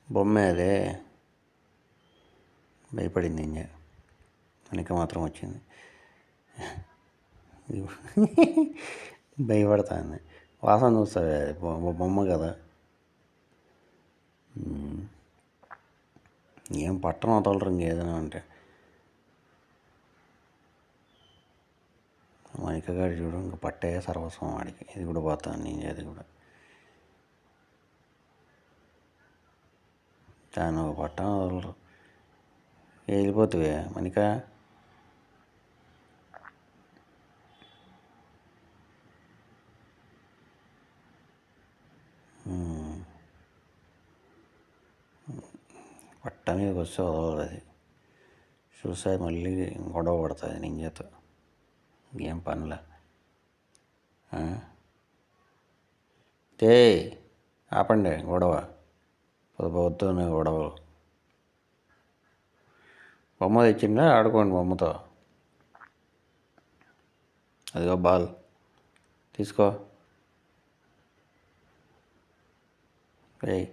బొమ్మే అదే భయపడింది ఇంజ వెనక మాత్రం వచ్చింది. భయపడుతుంది. వాసన చూస్తుంది, బొమ్మ కదా. ఏం పట్టణం వదలరు ఇంకేదైనా అంటే. మణికగాడు చూడు, ఇంక పట్టే సర్వస్వం వాడికి. ఇది కూడా పోతాను నేను, అది కూడా దాన్ని ఒక పట్టణం వదలరు. వెళ్ళిపోతావే మణిక. పట్ట మీదకి వస్తే వదలదు అది. చూస్తే మళ్ళీ గొడవ పడుతుంది నింజతో. ఏం పనిలే. తే ఆపండి గొడవ, పొద్దున్న గొడవలు. బొమ్మ తెచ్చిందా, ఆడుకోండి బొమ్మతో. అదిగో బాల్ తీసుకో. ఏయ్